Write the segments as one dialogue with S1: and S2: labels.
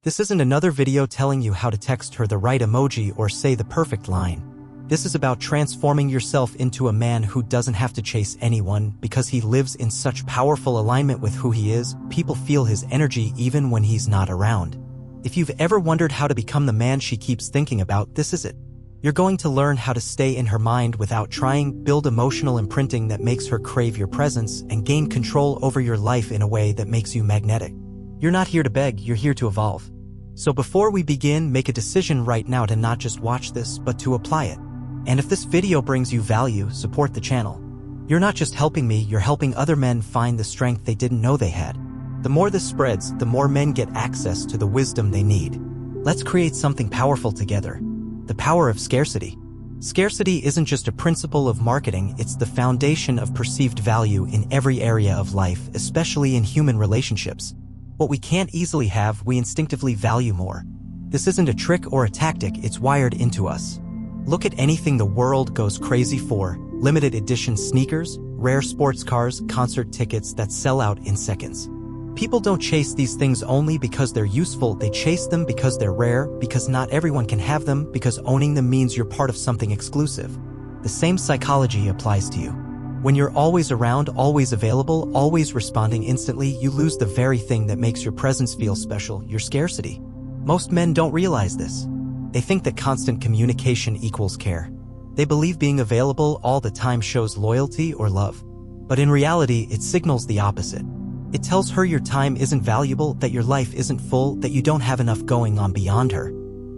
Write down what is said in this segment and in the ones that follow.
S1: This isn't another video telling you how to text her the right emoji or say the perfect line. This is about transforming yourself into a man who doesn't have to chase anyone because he lives in such powerful alignment with who he is. People feel his energy even when he's not around. If you've ever wondered how to become the man she keeps thinking about, this is it. You're going to learn how to stay in her mind without trying, build emotional imprinting that makes her crave your presence, and gain control over your life in a way that makes you magnetic. You're not here to beg, you're here to evolve. So before we begin, make a decision right now to not just watch this, but to apply it. And if this video brings you value, support the channel. You're not just helping me, you're helping other men find the strength they didn't know they had. The more this spreads, the more men get access to the wisdom they need. Let's create something powerful together. The power of scarcity. Scarcity isn't just a principle of marketing, it's the foundation of perceived value in every area of life, especially in human relationships. What we can't easily have, we instinctively value more. This isn't a trick or a tactic, it's wired into us. Look at anything the world goes crazy for: limited edition sneakers, rare sports cars, concert tickets that sell out in seconds. People don't chase these things only because they're useful, they chase them because they're rare, because not everyone can have them, because owning them means you're part of something exclusive. The same psychology applies to you. When you're always around, always available, always responding instantly, you lose the very thing that makes your presence feel special, your scarcity. Most men don't realize this. They think that constant communication equals care. They believe being available all the time shows loyalty or love. But in reality, it signals the opposite. It tells her your time isn't valuable, that your life isn't full, that you don't have enough going on beyond her.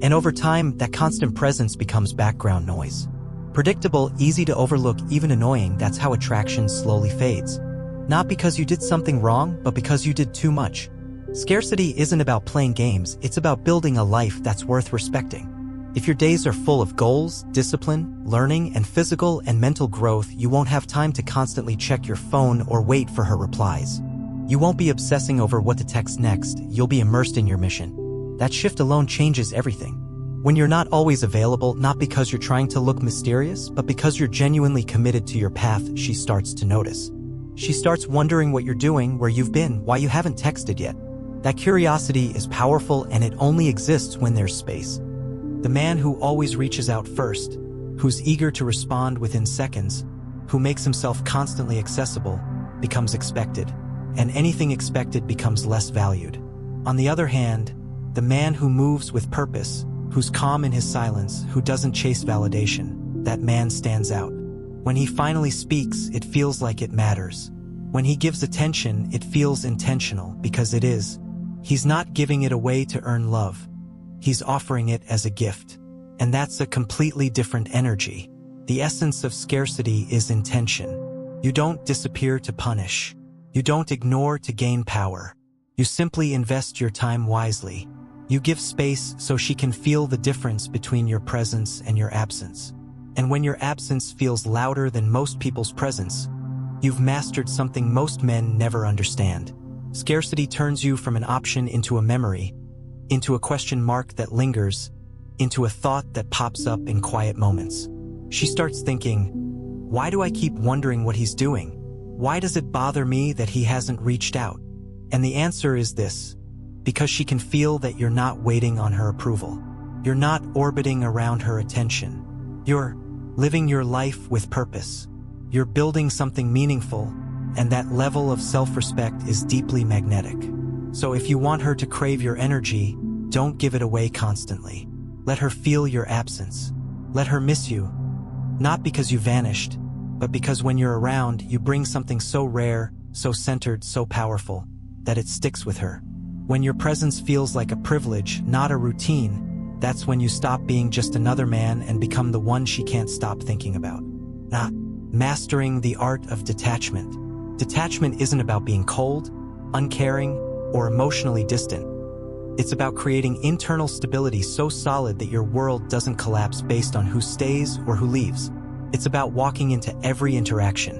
S1: And over time, that constant presence becomes background noise. Predictable, easy to overlook, even annoying. That's how attraction slowly fades. Not because you did something wrong, but because you did too much. Scarcity isn't about playing games, it's about building a life that's worth respecting. If your days are full of goals, discipline, learning, and physical and mental growth, you won't have time to constantly check your phone or wait for her replies. You won't be obsessing over what to text next, you'll be immersed in your mission. That shift alone changes everything. When you're not always available, not because you're trying to look mysterious, but because you're genuinely committed to your path, she starts to notice. She starts wondering what you're doing, where you've been, why you haven't texted yet. That curiosity is powerful, and it only exists when there's space. The man who always reaches out first, who's eager to respond within seconds, who makes himself constantly accessible, becomes expected. And anything expected becomes less valued. On the other hand, the man who moves with purpose, who's calm in his silence, who doesn't chase validation, that man stands out. When he finally speaks, it feels like it matters. When he gives attention, it feels intentional, because it is. He's not giving it away to earn love. He's offering it as a gift. And that's a completely different energy. The essence of scarcity is intention. You don't disappear to punish. You don't ignore to gain power. You simply invest your time wisely. You give space so she can feel the difference between your presence and your absence. And when your absence feels louder than most people's presence, you've mastered something most men never understand. Scarcity turns you from an option into a memory, into a question mark that lingers, into a thought that pops up in quiet moments. She starts thinking, why do I keep wondering what he's doing? Why does it bother me that he hasn't reached out? And the answer is this: because she can feel that you're not waiting on her approval. You're not orbiting around her attention. You're living your life with purpose. You're building something meaningful, and that level of self-respect is deeply magnetic. So if you want her to crave your energy, don't give it away constantly. Let her feel your absence. Let her miss you. Not because you vanished, but because when you're around, you bring something so rare, so centered, so powerful, that it sticks with her. When your presence feels like a privilege, not a routine, that's when you stop being just another man and become the one she can't stop thinking about. Not mastering the art of detachment. Detachment isn't about being cold, uncaring, or emotionally distant. It's about creating internal stability so solid that your world doesn't collapse based on who stays or who leaves. It's about walking into every interaction,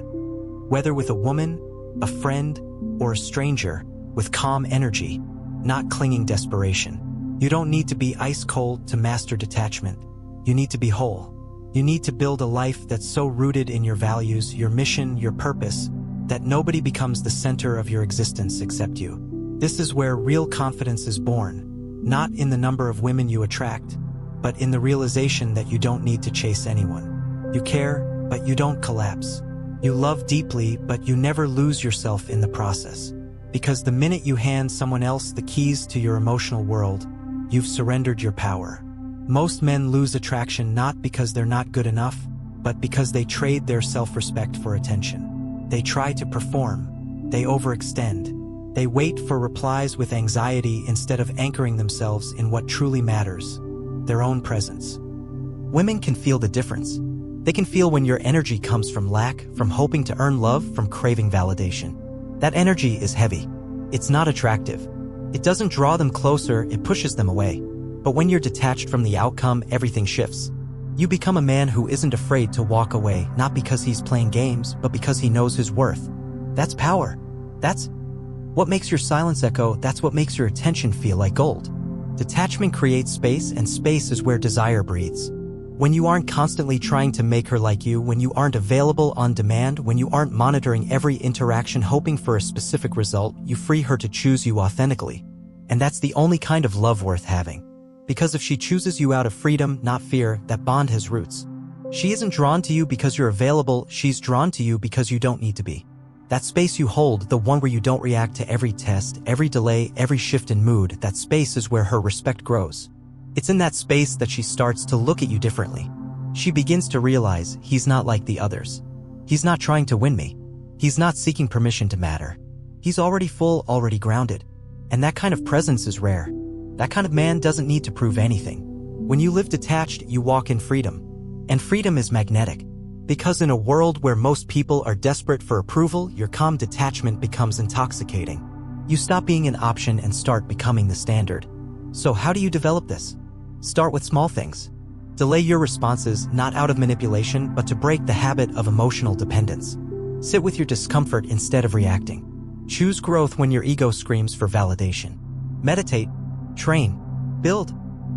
S1: whether with a woman, a friend, or a stranger, with calm energy, not clinging desperation. You don't need to be ice cold to master detachment. You need to be whole. You need to build a life that's so rooted in your values, your mission, your purpose, that nobody becomes the center of your existence except you. This is where real confidence is born. not in the number of women you attract, but in the realization that you don't need to chase anyone. You care, but you don't collapse. You love deeply, but you never lose yourself in the process. Because the minute you hand someone else the keys to your emotional world, you've surrendered your power. Most men lose attraction not because they're not good enough, but because they trade their self-respect for attention. They try to perform. They overextend. They wait for replies with anxiety instead of anchoring themselves in what truly matters, their own presence. Women can feel the difference. They can feel when your energy comes from lack, from hoping to earn love, from craving validation. That energy is heavy. It's not attractive. It doesn't draw them closer, it pushes them away. But when you're detached from the outcome, everything shifts. You become a man who isn't afraid to walk away, not because he's playing games, but because he knows his worth. That's power. That's what makes your silence echo, that's what makes your attention feel like gold. Detachment creates space, and space is where desire breathes. When you aren't constantly trying to make her like you, when you aren't available on demand, when you aren't monitoring every interaction hoping for a specific result, you free her to choose you authentically. And that's the only kind of love worth having. Because if she chooses you out of freedom, not fear, that bond has roots. She isn't drawn to you because you're available, she's drawn to you because you don't need to be. That space you hold, the one where you don't react to every test, every delay, every shift in mood, that space is where her respect grows. It's in that space that she starts to look at you differently. She begins to realize he's not like the others. He's not trying to win me. He's not seeking permission to matter. He's already full, already grounded. And that kind of presence is rare. That kind of man doesn't need to prove anything. When you live detached, you walk in freedom. And freedom is magnetic. Because in a world where most people are desperate for approval, your calm detachment becomes intoxicating. You stop being an option and start becoming the standard. So how do you develop this? Start with small things. Delay your responses, not out of manipulation, but to break the habit of emotional dependence. Sit with your discomfort instead of reacting. Choose growth when your ego screams for validation. Meditate, train, build,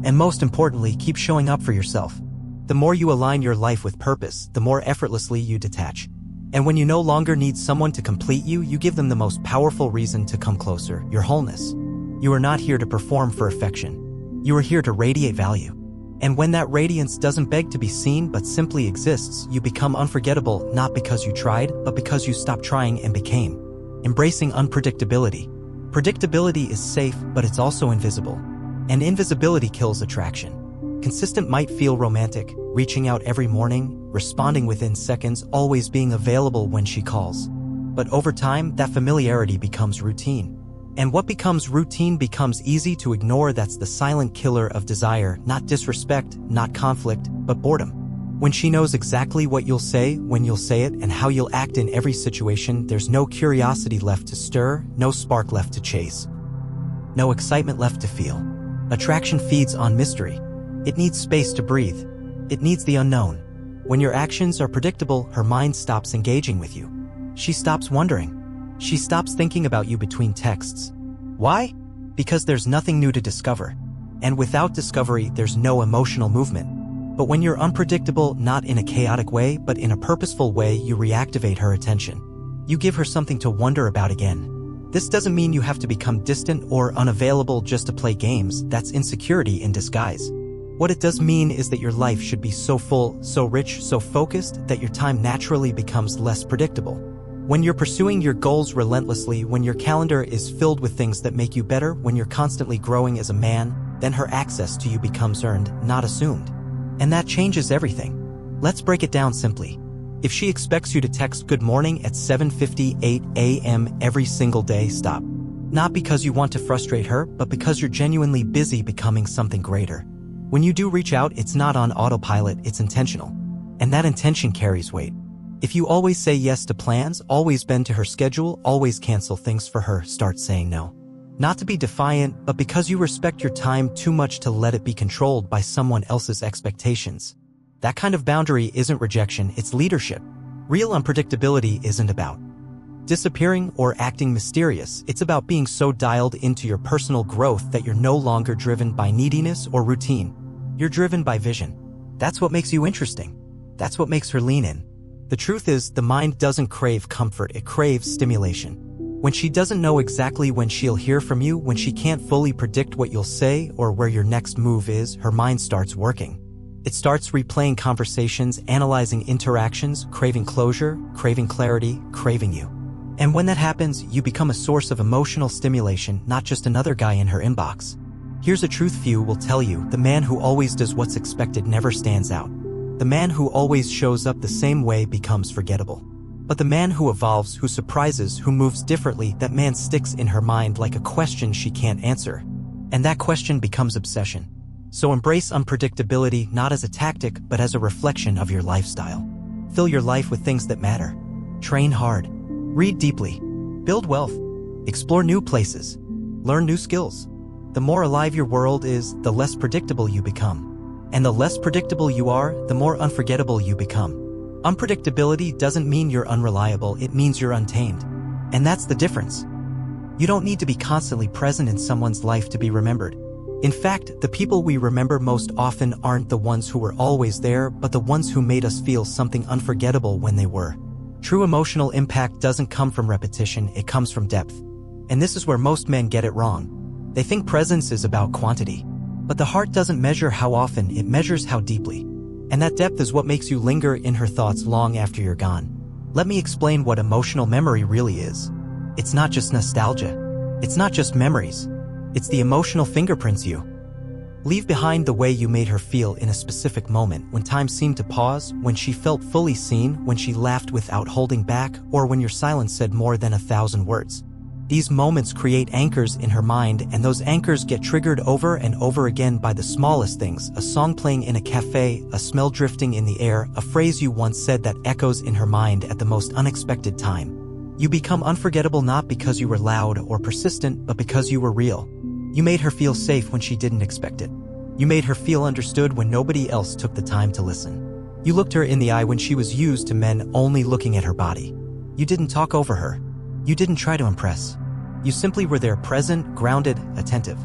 S1: and most importantly, keep showing up for yourself. The more you align your life with purpose, the more effortlessly you detach. And when you no longer need someone to complete you, you give them the most powerful reason to come closer, your wholeness. You are not here to perform for affection. You are here to radiate value. And when that radiance doesn't beg to be seen but simply exists, you become unforgettable, not because you tried, but because you stopped trying and became. Embracing unpredictability. Predictability is safe, but it's also invisible. And invisibility kills attraction. Consistent might feel romantic, reaching out every morning, responding within seconds, always being available when she calls. But over time, that familiarity becomes routine. And what becomes routine becomes easy to ignore. That's the silent killer of desire, not disrespect, not conflict, but boredom. When she knows exactly what you'll say, when you'll say it, and how you'll act in every situation, there's no curiosity left to stir, no spark left to chase, no excitement left to feel. Attraction feeds on mystery. It needs space to breathe. It needs the unknown. When your actions are predictable, her mind stops engaging with you. She stops wondering. She stops thinking about you between texts. Why? Because there's nothing new to discover. And without discovery, there's no emotional movement. But when you're unpredictable, not in a chaotic way, but in a purposeful way, you reactivate her attention. You give her something to wonder about again. This doesn't mean you have to become distant or unavailable just to play games. That's insecurity in disguise. What it does mean is that your life should be so full, so rich, so focused that your time naturally becomes less predictable. When you're pursuing your goals relentlessly, when your calendar is filled with things that make you better, when you're constantly growing as a man, then her access to you becomes earned, not assumed. And that changes everything. Let's break it down simply. If she expects you to text good morning at 7:58 a.m. every single day, stop. Not because you want to frustrate her, but because you're genuinely busy becoming something greater. When you do reach out, it's not on autopilot, it's intentional. And that intention carries weight. If you always say yes to plans, always bend to her schedule, always cancel things for her, start saying no. Not to be defiant, but because you respect your time too much to let it be controlled by someone else's expectations. That kind of boundary isn't rejection, it's leadership. Real unpredictability isn't about disappearing or acting mysterious. It's about being so dialed into your personal growth that you're no longer driven by neediness or routine. You're driven by vision. That's what makes you interesting. That's what makes her lean in. The truth is, the mind doesn't crave comfort, it craves stimulation. When she doesn't know exactly when she'll hear from you, when she can't fully predict what you'll say or where your next move is, her mind starts working. It starts replaying conversations, analyzing interactions, craving closure, craving clarity, craving you. And when that happens, you become a source of emotional stimulation, not just another guy in her inbox. Here's a truth few will tell you: the man who always does what's expected never stands out. The man who always shows up the same way becomes forgettable. But the man who evolves, who surprises, who moves differently, that man sticks in her mind like a question she can't answer. And that question becomes obsession. So embrace unpredictability not as a tactic, but as a reflection of your lifestyle. Fill your life with things that matter. Train hard. Read deeply. Build wealth. Explore new places. Learn new skills. The more alive your world is, the less predictable you become. And the less predictable you are, the more unforgettable you become. Unpredictability doesn't mean you're unreliable, it means you're untamed. And that's the difference. You don't need to be constantly present in someone's life to be remembered. In fact, the people we remember most often aren't the ones who were always there, but the ones who made us feel something unforgettable when they were. True emotional impact doesn't come from repetition, it comes from depth. And this is where most men get it wrong. They think presence is about quantity. But the heart doesn't measure how often, it measures how deeply. And that depth is what makes you linger in her thoughts long after you're gone. Let me explain what emotional memory really is. It's not just nostalgia. It's not just memories. It's the emotional fingerprints you leave behind, the way you made her feel in a specific moment, when time seemed to pause, when she felt fully seen, when she laughed without holding back, or when your silence said more than 1,000 words. These moments create anchors in her mind, and those anchors get triggered over and over again by the smallest things: a song playing in a cafe, a smell drifting in the air, a phrase you once said that echoes in her mind at the most unexpected time. You become unforgettable not because you were loud or persistent, but because you were real. You made her feel safe when she didn't expect it. You made her feel understood when nobody else took the time to listen. You looked her in the eye when she was used to men only looking at her body. You didn't talk over her. You didn't try to impress. You simply were there, present, grounded, attentive.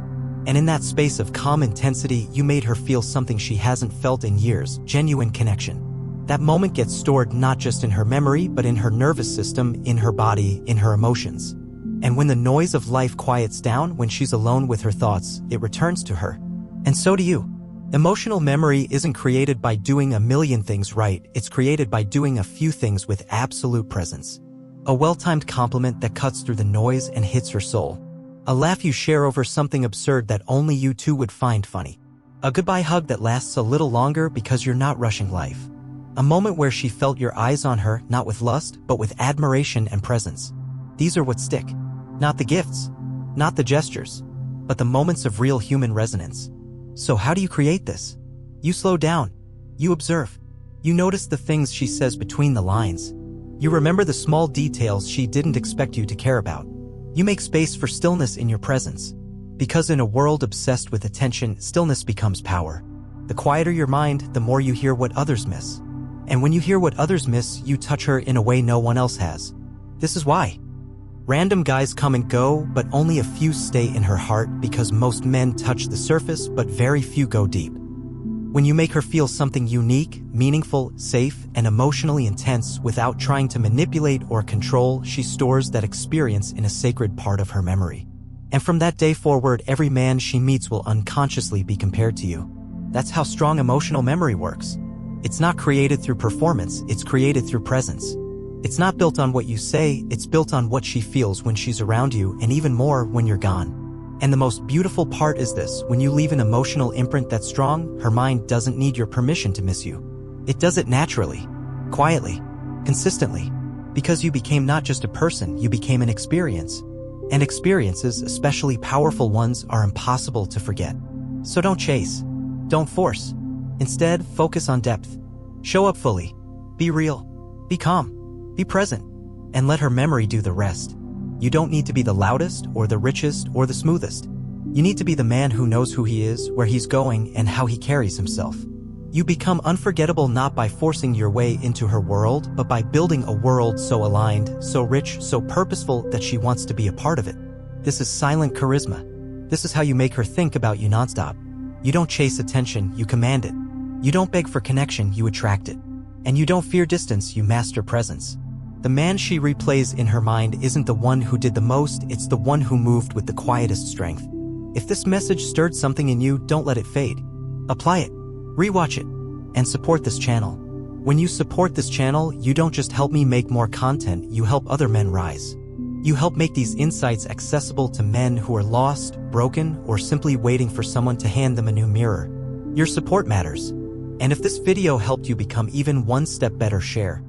S1: And in that space of calm intensity, you made her feel something she hasn't felt in years: genuine connection. That moment gets stored not just in her memory, but in her nervous system, in her body, in her emotions. And when the noise of life quiets down, when she's alone with her thoughts, it returns to her. And so do you. Emotional memory isn't created by doing a million things right, it's created by doing a few things with absolute presence. A well-timed compliment that cuts through the noise and hits her soul. A laugh you share over something absurd that only you two would find funny. A goodbye hug that lasts a little longer because you're not rushing life. A moment where she felt your eyes on her, not with lust, but with admiration and presence. These are what stick. Not the gifts, not the gestures, but the moments of real human resonance. So how do you create this? You slow down. You observe. You notice the things she says between the lines. You remember the small details she didn't expect you to care about. You make space for stillness in your presence. Because in a world obsessed with attention, stillness becomes power. The quieter your mind, the more you hear what others miss. And when you hear what others miss, you touch her in a way no one else has. This is why random guys come and go, but only a few stay in her heart, because most men touch the surface, but very few go deep. When you make her feel something unique, meaningful, safe, and emotionally intense without trying to manipulate or control, she stores that experience in a sacred part of her memory. And from that day forward, every man she meets will unconsciously be compared to you. That's how strong emotional memory works. It's not created through performance, it's created through presence. It's not built on what you say, it's built on what she feels when she's around you, and even more when you're gone. And the most beautiful part is this: when you leave an emotional imprint that's strong, her mind doesn't need your permission to miss you. It does it naturally, quietly, consistently. Because you became not just a person, you became an experience. And experiences, especially powerful ones, are impossible to forget. So don't chase. Don't force. Instead, focus on depth. Show up fully. Be real. Be calm. Be present. And let her memory do the rest. You don't need to be the loudest or the richest or the smoothest. You need to be the man who knows who he is, where he's going, and how he carries himself. You become unforgettable not by forcing your way into her world, but by building a world so aligned, so rich, so purposeful that she wants to be a part of it. This is silent charisma. This is how you make her think about you nonstop. You don't chase attention, you command it. You don't beg for connection, you attract it. And you don't fear distance, you master presence. The man she replays in her mind isn't the one who did the most, it's the one who moved with the quietest strength. If this message stirred something in you, don't let it fade. Apply it, rewatch it, and support this channel. When you support this channel, you don't just help me make more content, you help other men rise. You help make these insights accessible to men who are lost, broken, or simply waiting for someone to hand them a new mirror. Your support matters. And if this video helped you become even one step better, share.